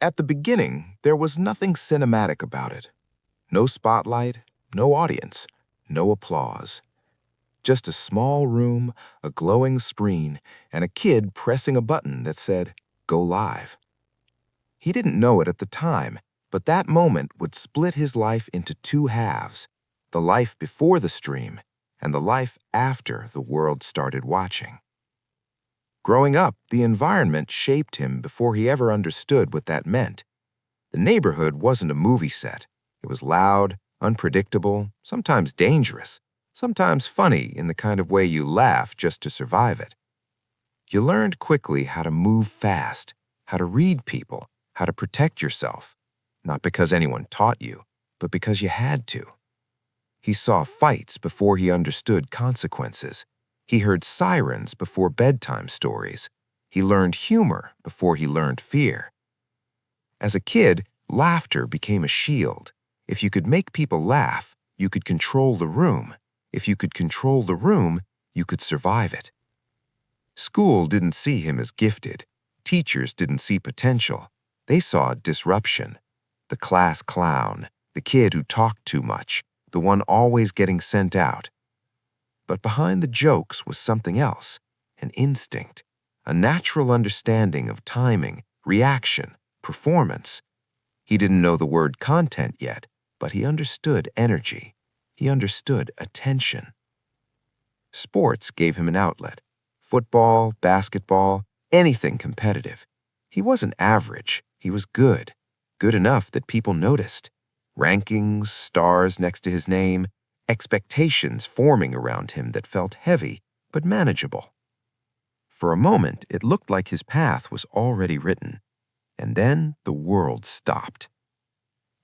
At the beginning, there was nothing cinematic about it. No spotlight, no audience, no applause. Just a small room, a glowing screen, and a kid pressing a button that said, "Go live." He didn't know it at the time, but that moment would split his life into two halves, the life before the stream and the life after the world started watching. Growing up, the environment shaped him before he ever understood what that meant. The neighborhood wasn't a movie set. It was loud, unpredictable, sometimes dangerous, sometimes funny in the kind of way you laugh just to survive it. You learned quickly how to move fast, how to read people, how to protect yourself, not because anyone taught you, but because you had to. He saw fights before he understood consequences. He heard sirens before bedtime stories. He learned humor before he learned fear. As a kid, laughter became a shield. If you could make people laugh, you could control the room. If you could control the room, you could survive it. School didn't see him as gifted. Teachers didn't see potential. They saw disruption. The class clown, the kid who talked too much, the one always getting sent out. But behind the jokes was something else, an instinct, a natural understanding of timing, reaction, performance. He didn't know the word content yet, but he understood energy. He understood attention. Sports gave him an outlet. Football, basketball, anything competitive. He wasn't average. He was good. Good enough that people noticed. Rankings, stars next to his name, expectations forming around him that felt heavy but manageable. For a moment, it looked like his path was already written. And then the world stopped.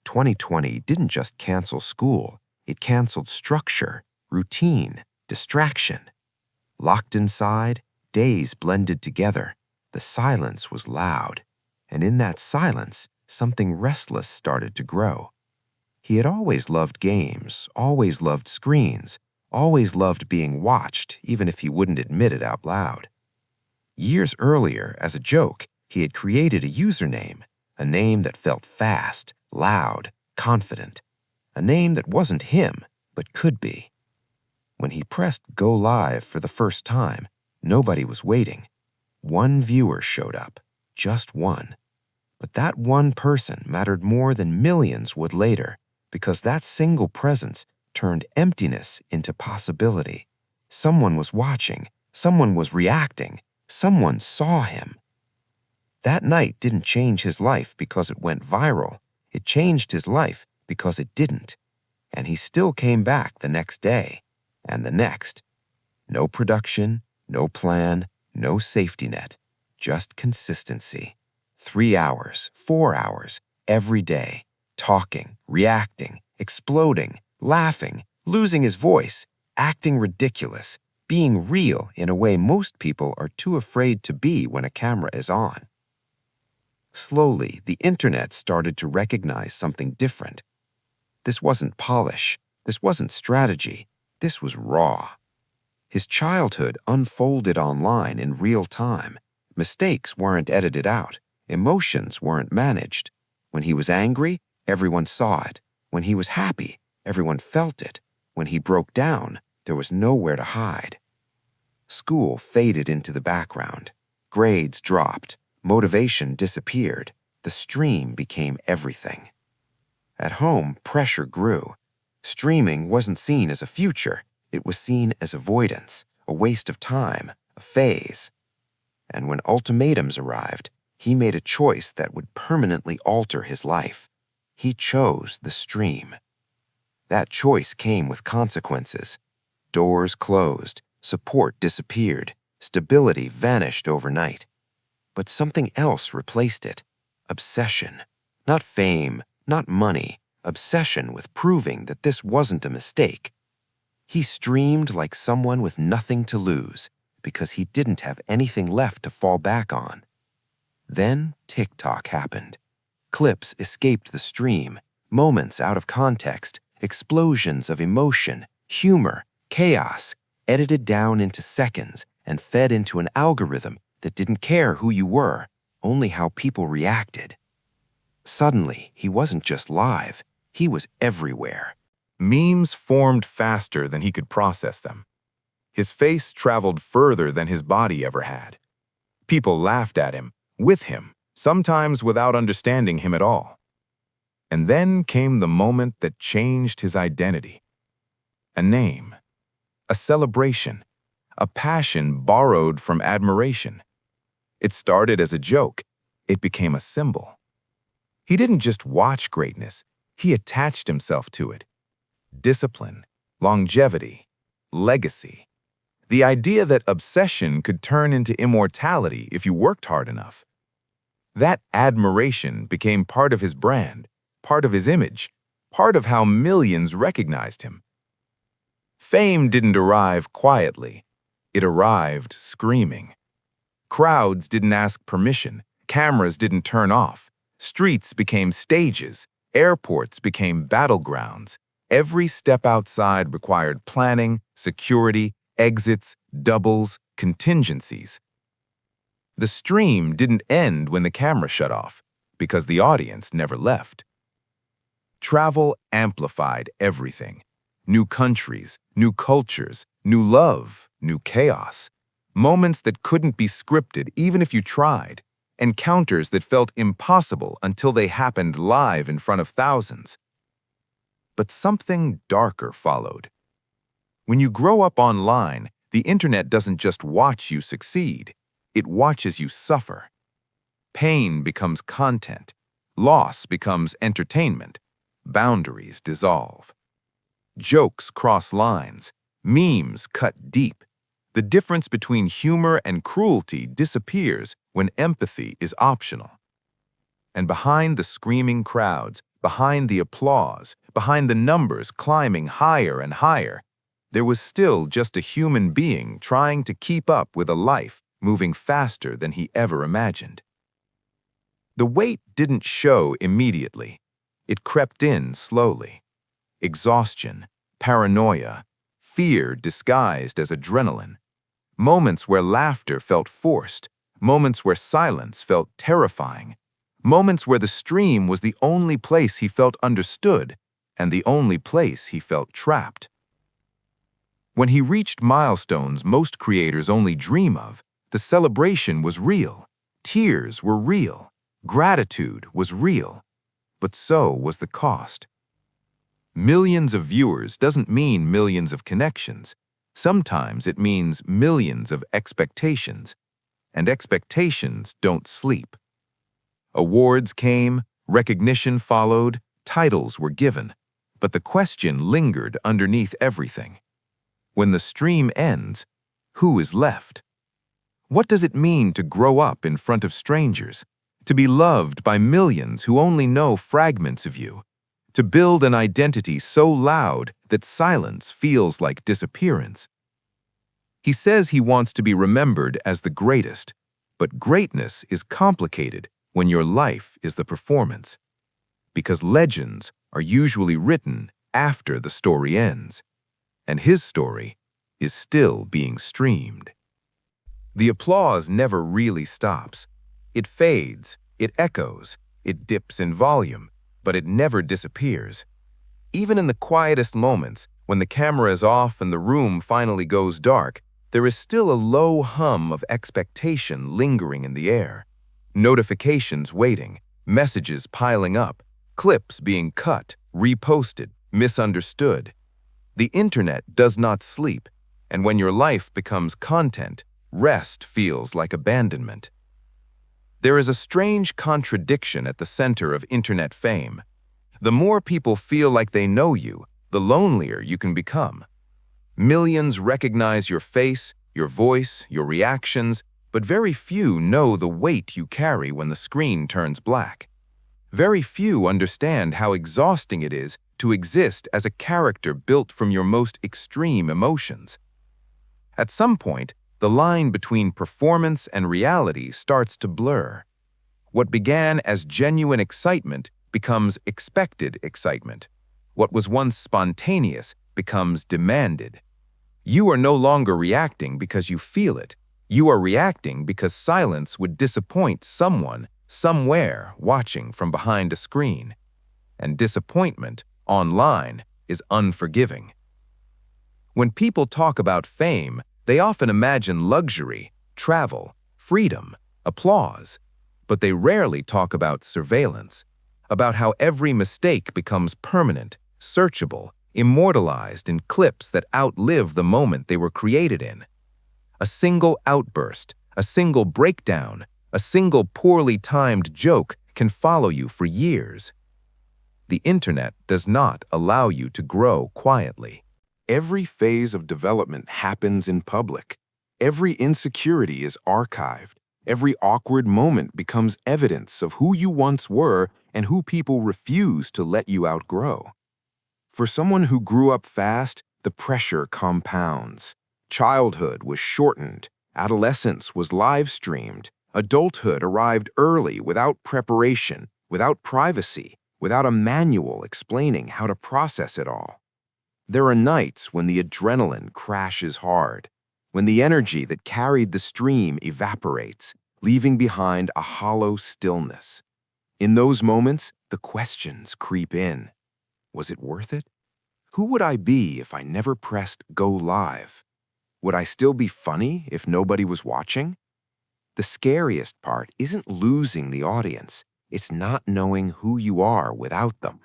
2020 didn't just cancel school. It canceled structure, routine, distraction. Locked inside, days blended together. The silence was loud. And in that silence, something restless started to grow. He had always loved games, always loved screens, always loved being watched, even if he wouldn't admit it out loud. Years earlier, as a joke, he had created a username, a name that felt fast, loud, confident, a name that wasn't him, but could be. When he pressed Go Live for the first time, nobody was waiting. One viewer showed up, just one. But that one person mattered more than millions would later, because that single presence turned emptiness into possibility. Someone was watching, someone was reacting, someone saw him. That night didn't change his life because it went viral. It changed his life because it didn't. And he still came back the next day, and the next. No production, no plan, no safety net, just consistency. 3 hours, 4 hours, every day, talking, reacting, exploding, laughing, losing his voice, acting ridiculous, being real in a way most people are too afraid to be when a camera is on. Slowly, the internet started to recognize something different. This wasn't polish. This wasn't strategy. This was raw. His childhood unfolded online in real time. Mistakes weren't edited out. Emotions weren't managed. When he was angry, everyone saw it. When he was happy, everyone felt it. When he broke down, there was nowhere to hide. School faded into the background. Grades dropped. Motivation disappeared. The stream became everything. At home, pressure grew. Streaming wasn't seen as a future. It was seen as avoidance, a waste of time, a phase. And when ultimatums arrived, he made a choice that would permanently alter his life. He chose the stream. That choice came with consequences. Doors closed, support disappeared, stability vanished overnight. But something else replaced it. Obsession. Not fame, not money. Obsession with proving that this wasn't a mistake. He streamed like someone with nothing to lose because he didn't have anything left to fall back on. Then TikTok happened. Clips escaped the stream, moments out of context, explosions of emotion, humor, chaos, edited down into seconds and fed into an algorithm that didn't care who you were, only how people reacted. Suddenly, he wasn't just live, he was everywhere. Memes formed faster than he could process them. His face traveled further than his body ever had. People laughed at him, with him, sometimes without understanding him at all. And then came the moment that changed his identity. A name, a celebration, a passion borrowed from admiration. It started as a joke. It became a symbol. He didn't just watch greatness, he attached himself to it. Discipline, longevity, legacy. The idea that obsession could turn into immortality if you worked hard enough. That admiration became part of his brand, part of his image, part of how millions recognized him. Fame didn't arrive quietly. It arrived screaming. Crowds didn't ask permission. Cameras didn't turn off. Streets became stages. Airports became battlegrounds. Every step outside required planning, security, exits, doubles, contingencies. The stream didn't end when the camera shut off, because the audience never left. Travel amplified everything. New countries, new cultures, new love, new chaos. Moments that couldn't be scripted even if you tried. Encounters that felt impossible until they happened live in front of thousands. But something darker followed. When you grow up online, the internet doesn't just watch you succeed, it watches you suffer. Pain becomes content, loss becomes entertainment, boundaries dissolve. Jokes cross lines, memes cut deep. The difference between humor and cruelty disappears when empathy is optional. And behind the screaming crowds, behind the applause, behind the numbers climbing higher and higher, there was still just a human being trying to keep up with a life moving faster than he ever imagined. The weight didn't show immediately. It crept in slowly. Exhaustion, paranoia, fear disguised as adrenaline. Moments where laughter felt forced, moments where silence felt terrifying, moments where the stream was the only place he felt understood and the only place he felt trapped. When he reached milestones most creators only dream of, the celebration was real, tears were real, gratitude was real, but so was the cost. Millions of viewers doesn't mean millions of connections. Sometimes it means millions of expectations, and expectations don't sleep. Awards came, recognition followed, titles were given, but the question lingered underneath everything. When the stream ends, who is left? What does it mean to grow up in front of strangers, to be loved by millions who only know fragments of you, to build an identity so loud that silence feels like disappearance? He says he wants to be remembered as the greatest, but greatness is complicated when your life is the performance. Because legends are usually written after the story ends, and his story is still being streamed. The applause never really stops. It fades, it echoes, it dips in volume, but it never disappears. Even in the quietest moments, when the camera is off and the room finally goes dark, there is still a low hum of expectation lingering in the air. Notifications waiting, messages piling up, clips being cut, reposted, misunderstood. The internet does not sleep, and when your life becomes content, rest feels like abandonment. There is a strange contradiction at the center of internet fame. The more people feel like they know you, the lonelier you can become. Millions recognize your face, your voice, your reactions, but very few know the weight you carry when the screen turns black. Very few understand how exhausting it is to exist as a character built from your most extreme emotions. At some point, the line between performance and reality starts to blur. What began as genuine excitement becomes expected excitement. What was once spontaneous becomes demanded. You are no longer reacting because you feel it. You are reacting because silence would disappoint someone, somewhere watching from behind a screen. And disappointment online is unforgiving. When people talk about fame, they often imagine luxury, travel, freedom, applause, but they rarely talk about surveillance, about how every mistake becomes permanent, searchable, immortalized in clips that outlive the moment they were created in. A single outburst, a single breakdown, a single poorly timed joke can follow you for years. The internet does not allow you to grow quietly. Every phase of development happens in public. Every insecurity is archived. Every awkward moment becomes evidence of who you once were and who people refuse to let you outgrow. For someone who grew up fast, the pressure compounds. Childhood was shortened, adolescence was live-streamed, adulthood arrived early without preparation, without privacy, without a manual explaining how to process it all. There are nights when the adrenaline crashes hard, when the energy that carried the stream evaporates, leaving behind a hollow stillness. In those moments, the questions creep in. Was it worth it? Who would I be if I never pressed go live? Would I still be funny if nobody was watching? The scariest part isn't losing the audience, it's not knowing who you are without them.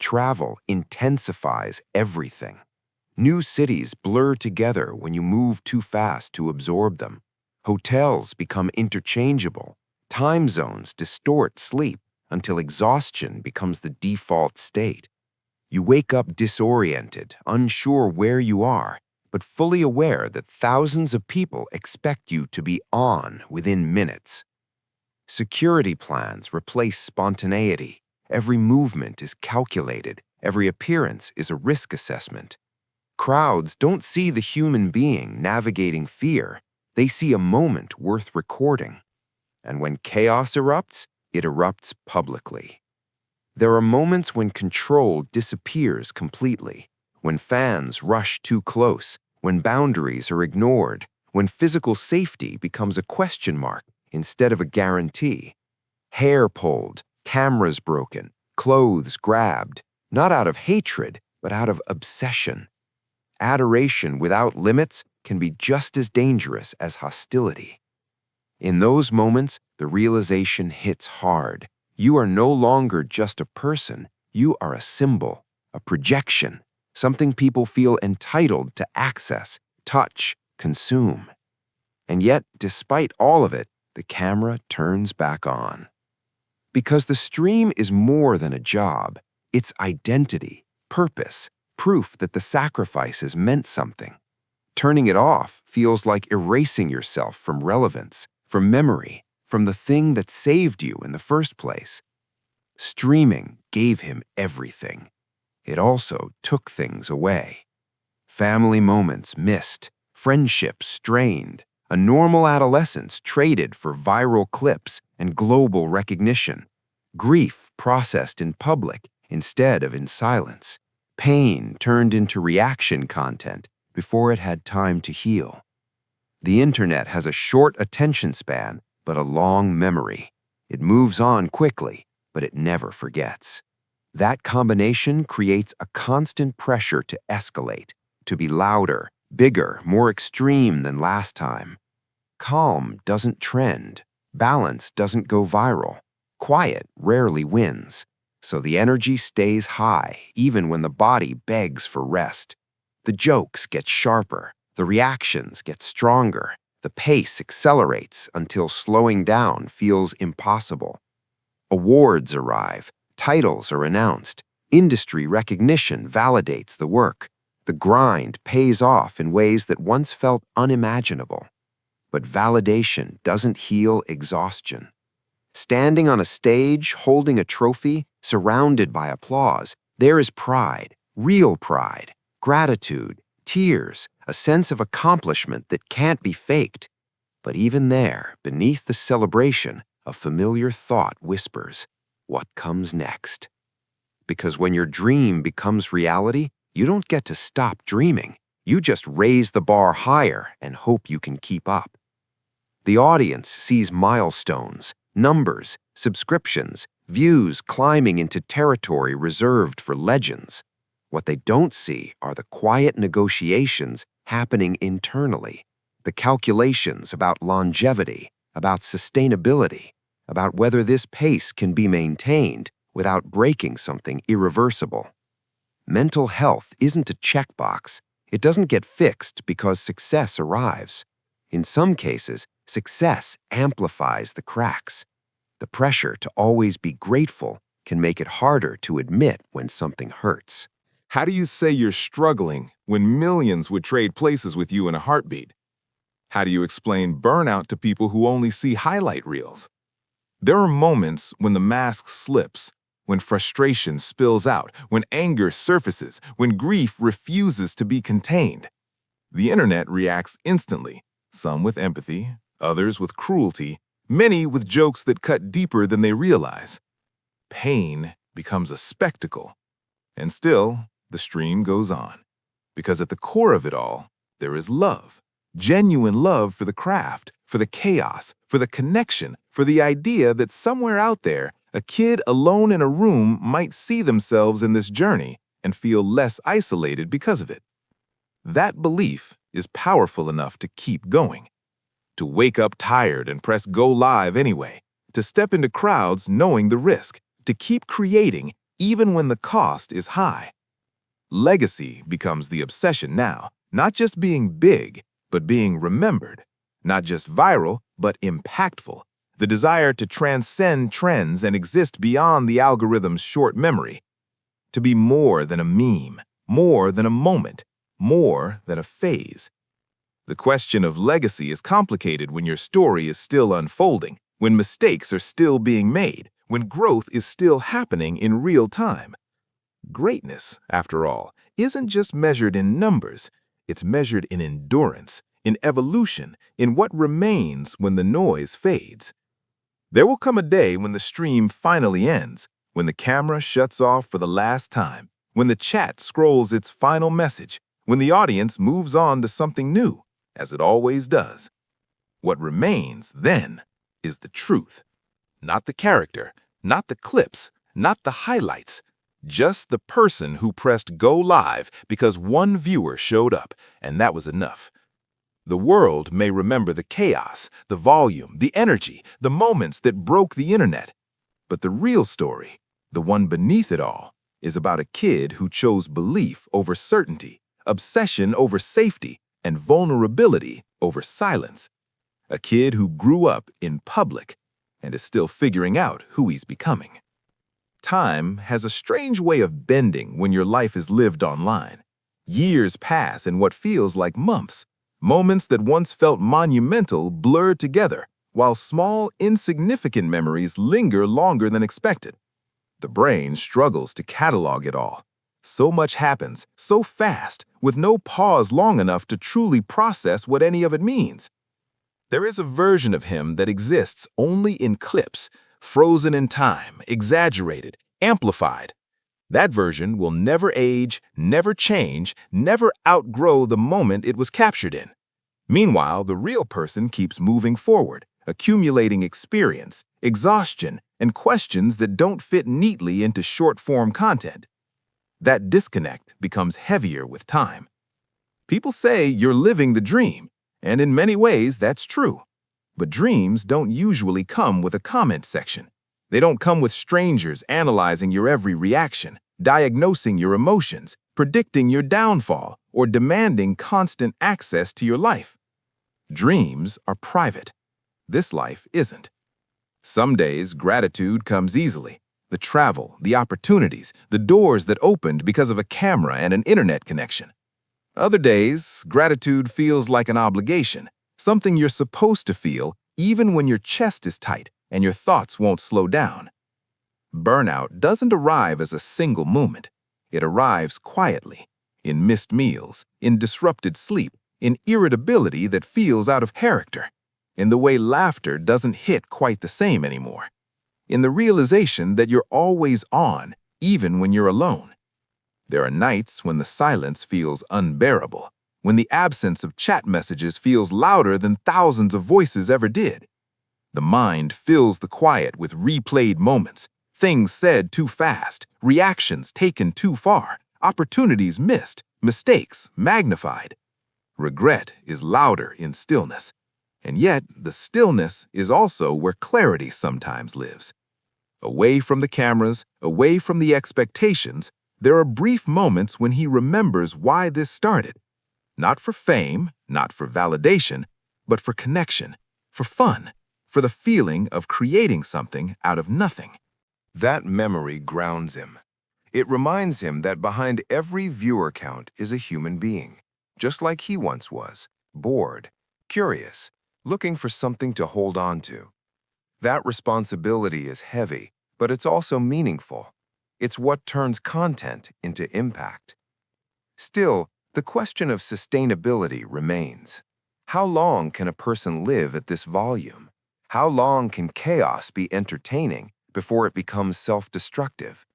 Travel intensifies everything. New cities blur together when you move too fast to absorb them. Hotels become interchangeable. Time zones distort sleep until exhaustion becomes the default state. You wake up disoriented, unsure where you are, but fully aware that thousands of people expect you to be on within minutes. Security plans replace spontaneity. Every movement is calculated. Every appearance is a risk assessment. Crowds don't see the human being navigating fear. They see a moment worth recording. And when chaos erupts, it erupts publicly. There are moments when control disappears completely, when fans rush too close, when boundaries are ignored, when physical safety becomes a question mark instead of a guarantee. Hair pulled, cameras broken, clothes grabbed, not out of hatred, but out of obsession. Adoration without limits can be just as dangerous as hostility. In those moments, the realization hits hard. You are no longer just a person, you are a symbol, a projection, something people feel entitled to access, touch, consume. And yet, despite all of it, the camera turns back on. Because the stream is more than a job, it's identity, purpose, proof that the sacrifices meant something. Turning it off feels like erasing yourself from relevance, from memory, from the thing that saved you in the first place. Streaming gave him everything. It also took things away. Family moments missed, friendships strained, a normal adolescence traded for viral clips and global recognition, grief processed in public instead of in silence, pain turned into reaction content before it had time to heal. The internet has a short attention span, but a long memory. It moves on quickly, but it never forgets. That combination creates a constant pressure to escalate, to be louder, bigger, more extreme than last time. Calm doesn't trend. Balance doesn't go viral. Quiet rarely wins. So the energy stays high, even when the body begs for rest. The jokes get sharper. The reactions get stronger. The pace accelerates until slowing down feels impossible. Awards arrive. Titles are announced. Industry recognition validates the work. The grind pays off in ways that once felt unimaginable. But validation doesn't heal exhaustion. Standing on a stage, holding a trophy, surrounded by applause, there is pride, real pride, gratitude, tears, a sense of accomplishment that can't be faked. But even there, beneath the celebration, a familiar thought whispers, what comes next? Because when your dream becomes reality, you don't get to stop dreaming. You just raise the bar higher and hope you can keep up. The audience sees milestones, Numbers, subscriptions, views climbing into territory reserved for legends. What they don't see are the quiet negotiations happening internally, the calculations about longevity, about sustainability, about whether this pace can be maintained without breaking something irreversible. Mental health isn't a checkbox. It doesn't get fixed because success arrives. In some cases, success amplifies the cracks. The pressure to always be grateful can make it harder to admit when something hurts. How do you say you're struggling when millions would trade places with you in a heartbeat? How do you explain burnout to people who only see highlight reels? There are moments when the mask slips, when frustration spills out, when anger surfaces, when grief refuses to be contained. The internet reacts instantly, some with empathy, others with cruelty, many with jokes that cut deeper than they realize. Pain becomes a spectacle, and still, the stream goes on. Because at the core of it all, there is love. Genuine love for the craft, for the chaos, for the connection, for the idea that somewhere out there, a kid alone in a room might see themselves in this journey and feel less isolated because of it. That belief is powerful enough to keep going, to wake up tired and press go live anyway, to step into crowds knowing the risk, to keep creating even when the cost is high. Legacy becomes the obsession now, not just being big, but being remembered, not just viral, but impactful, the desire to transcend trends and exist beyond the algorithm's short memory, to be more than a meme, more than a moment, more than a phase. The question of legacy is complicated when your story is still unfolding, when mistakes are still being made, when growth is still happening in real time. Greatness, after all, isn't just measured in numbers. It's measured in endurance, in evolution, in what remains when the noise fades. There will come a day when the stream finally ends, when the camera shuts off for the last time, when the chat scrolls its final message, when the audience moves on to something new, as it always does. What remains then is the truth. Not the character, not the clips, not the highlights, just the person who pressed go live because one viewer showed up, and that was enough. The world may remember the chaos, the volume, the energy, the moments that broke the internet. But the real story, the one beneath it all, is about a kid who chose belief over certainty, obsession over safety, and vulnerability over silence. A kid who grew up in public and is still figuring out who he's becoming. Time has a strange way of bending when your life is lived online. Years pass in what feels like months. Moments that once felt monumental blur together, while small, insignificant memories linger longer than expected. The brain struggles to catalog it all. So much happens, so fast, with no pause long enough to truly process what any of it means. There is a version of him that exists only in clips, frozen in time, exaggerated, amplified. That version will never age, never change, never outgrow the moment it was captured in. Meanwhile, the real person keeps moving forward, accumulating experience, exhaustion, and questions that don't fit neatly into short-form content. That disconnect becomes heavier with time. People say you're living the dream, and in many ways that's true. But dreams don't usually come with a comment section. They don't come with strangers analyzing your every reaction, diagnosing your emotions, predicting your downfall, or demanding constant access to your life. Dreams are private. This life isn't. Some days, gratitude comes easily. The travel, the opportunities, the doors that opened because of a camera and an internet connection. Other days, gratitude feels like an obligation, something you're supposed to feel even when your chest is tight and your thoughts won't slow down. Burnout doesn't arrive as a single moment. It arrives quietly, in missed meals, in disrupted sleep, in irritability that feels out of character, in the way laughter doesn't hit quite the same anymore, in the realization that you're always on, even when you're alone. There are nights when the silence feels unbearable, when the absence of chat messages feels louder than thousands of voices ever did. The mind fills the quiet with replayed moments, things said too fast, reactions taken too far, opportunities missed, mistakes magnified. Regret is louder in stillness, and yet the stillness is also where clarity sometimes lives. Away from the cameras, away from the expectations, there are brief moments when he remembers why this started. Not for fame, not for validation, but for connection, for fun, for the feeling of creating something out of nothing. That memory grounds him. It reminds him that behind every viewer count is a human being, just like he once was, bored, curious, looking for something to hold on to. That responsibility is heavy, but it's also meaningful. It's what turns content into impact. Still, the question of sustainability remains. How long can a person live at this volume? How long can chaos be entertaining before it becomes self-destructive?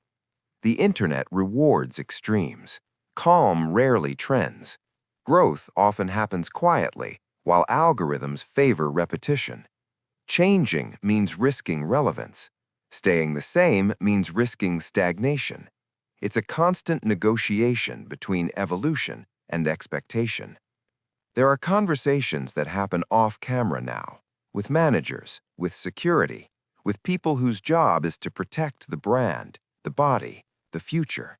The internet rewards extremes. Calm rarely trends. Growth often happens quietly, while algorithms favor repetition. Changing means risking relevance. Staying the same means risking stagnation. It's a constant negotiation between evolution and expectation. There are conversations that happen off-camera now, with managers, with security, with people whose job is to protect the brand, the body, the future.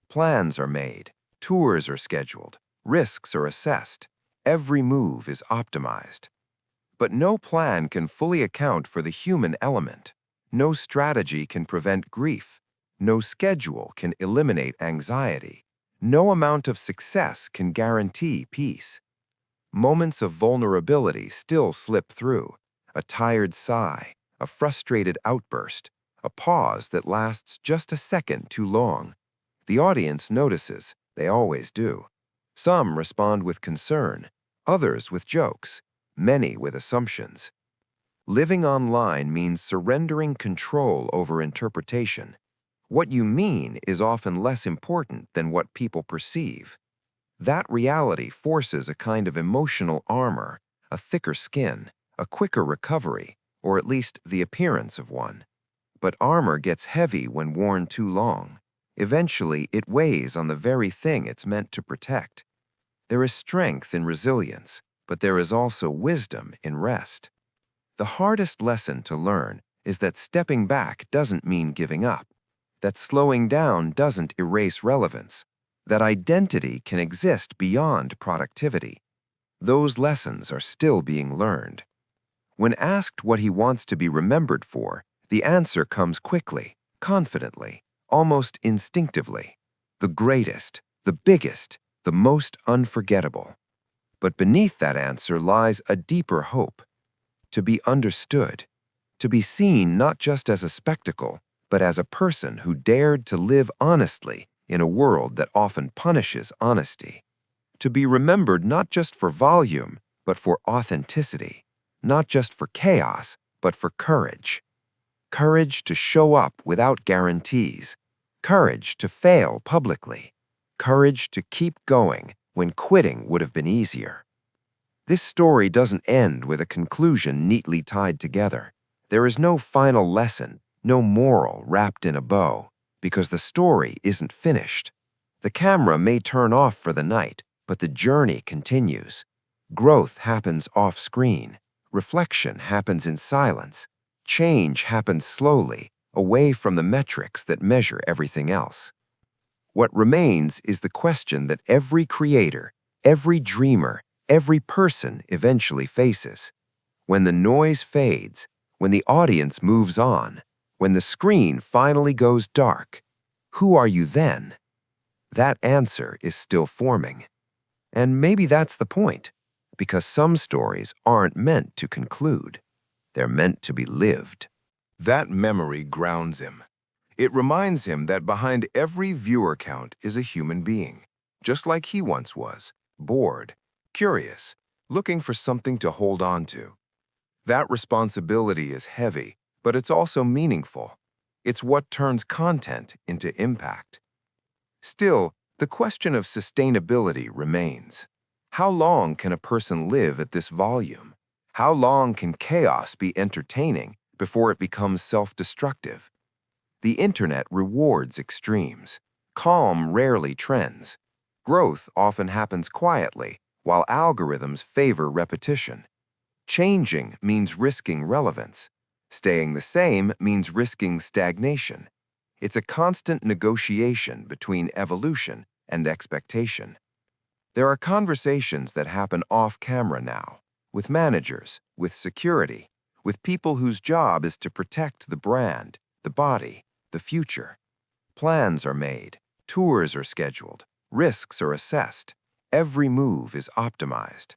Plans are made, tours are scheduled, risks are assessed, every move is optimized. But no plan can fully account for the human element. No strategy can prevent grief. No schedule can eliminate anxiety. No amount of success can guarantee peace. Moments of vulnerability still slip through. A tired sigh, a frustrated outburst, a pause that lasts just a second too long. The audience notices, they always do. Some respond with concern, others with jokes, many with assumptions. Living online means surrendering control over interpretation. What you mean is often less important than what people perceive. That reality forces a kind of emotional armor, a thicker skin, a quicker recovery, or at least the appearance of one. But armor gets heavy when worn too long. Eventually, it weighs on the very thing it's meant to protect. There is strength in resilience, but there is also wisdom in rest. The hardest lesson to learn is that stepping back doesn't mean giving up, that slowing down doesn't erase relevance, that identity can exist beyond productivity. Those lessons are still being learned. When asked what he wants to be remembered for, the answer comes quickly, confidently, almost instinctively. The greatest, the biggest, the most unforgettable. But beneath that answer lies a deeper hope. To be understood, to be seen not just as a spectacle, but as a person who dared to live honestly in a world that often punishes honesty. To be remembered not just for volume, but for authenticity, not just for chaos, but for courage. Courage to show up without guarantees, courage to fail publicly, courage to keep going when quitting would have been easier. This story doesn't end with a conclusion neatly tied together. There is no final lesson, no moral wrapped in a bow, because the story isn't finished. The camera may turn off for the night, but the journey continues. Growth happens off-screen. Reflection happens in silence. Change happens slowly, away from the metrics that measure everything else. What remains is the question that every creator, every dreamer, every person eventually faces. When the noise fades, when the audience moves on, when the screen finally goes dark, who are you then? That answer is still forming. And maybe that's the point, because some stories aren't meant to conclude. They're meant to be lived. That memory grounds him. It reminds him that behind every viewer count is a human being, just like he once was, bored, curious, looking for something to hold on to. That responsibility is heavy, but it's also meaningful. It's what turns content into impact. Still, the question of sustainability remains. How long can a person live at this volume? How long can chaos be entertaining before it becomes self-destructive? The internet rewards extremes. Calm rarely trends. Growth often happens quietly, while algorithms favor repetition. Changing means risking relevance. Staying the same means risking stagnation. It's a constant negotiation between evolution and expectation. There are conversations that happen off-camera now, with managers, with security, with people whose job is to protect the brand, the body, the future. Plans are made, tours are scheduled, risks are assessed, every move is optimized.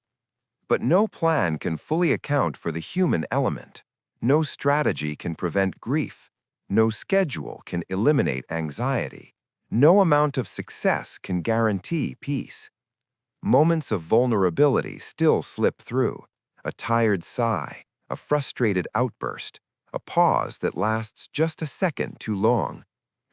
But no plan can fully account for the human element. No strategy can prevent grief. No schedule can eliminate anxiety. No amount of success can guarantee peace. Moments of vulnerability still slip through. A tired sigh, a frustrated outburst, a pause that lasts just a second too long.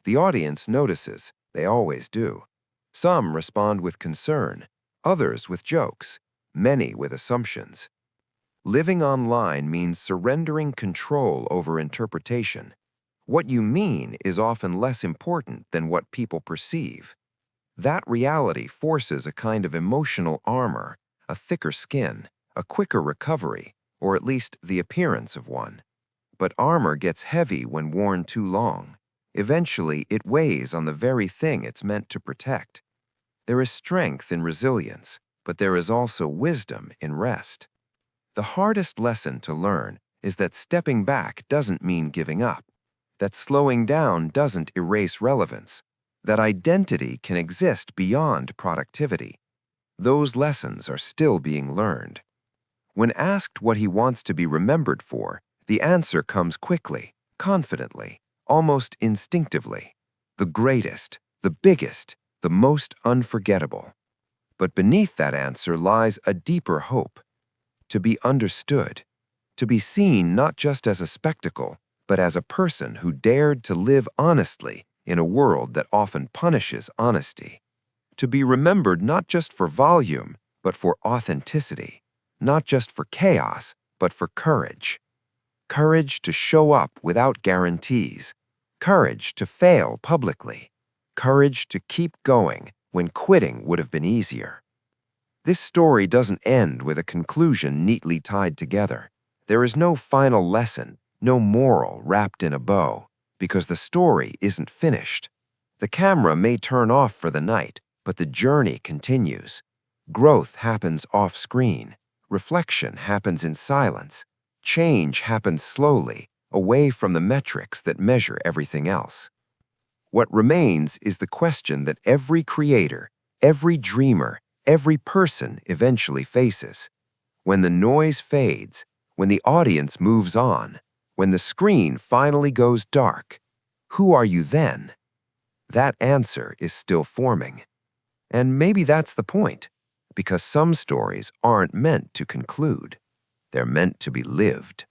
The audience notices, they always do. Some respond with concern, others with jokes, many with assumptions. Living online means surrendering control over interpretation. What you mean is often less important than what people perceive. That reality forces a kind of emotional armor, a thicker skin, a quicker recovery, or at least the appearance of one. But armor gets heavy when worn too long. Eventually, it weighs on the very thing it's meant to protect. There is strength in resilience, but there is also wisdom in rest. The hardest lesson to learn is that stepping back doesn't mean giving up, that slowing down doesn't erase relevance, that identity can exist beyond productivity. Those lessons are still being learned. When asked what he wants to be remembered for, the answer comes quickly, confidently, almost instinctively. The greatest, the biggest, the most unforgettable. But beneath that answer lies a deeper hope. To be understood, to be seen not just as a spectacle, but as a person who dared to live honestly in a world that often punishes honesty. To be remembered not just for volume, but for authenticity. Not just for chaos, but for courage. Courage to show up without guarantees. Courage to fail publicly. Courage to keep going when quitting would have been easier. This story doesn't end with a conclusion neatly tied together. There is no final lesson, no moral wrapped in a bow, because the story isn't finished. The camera may turn off for the night, but the journey continues. Growth happens off-screen. Reflection happens in silence. Change happens slowly, away from the metrics that measure everything else. What remains is the question that every creator, every dreamer, every person eventually faces. When the noise fades, when the audience moves on, when the screen finally goes dark, who are you then? That answer is still forming. And maybe that's the point, because some stories aren't meant to conclude. They're meant to be lived.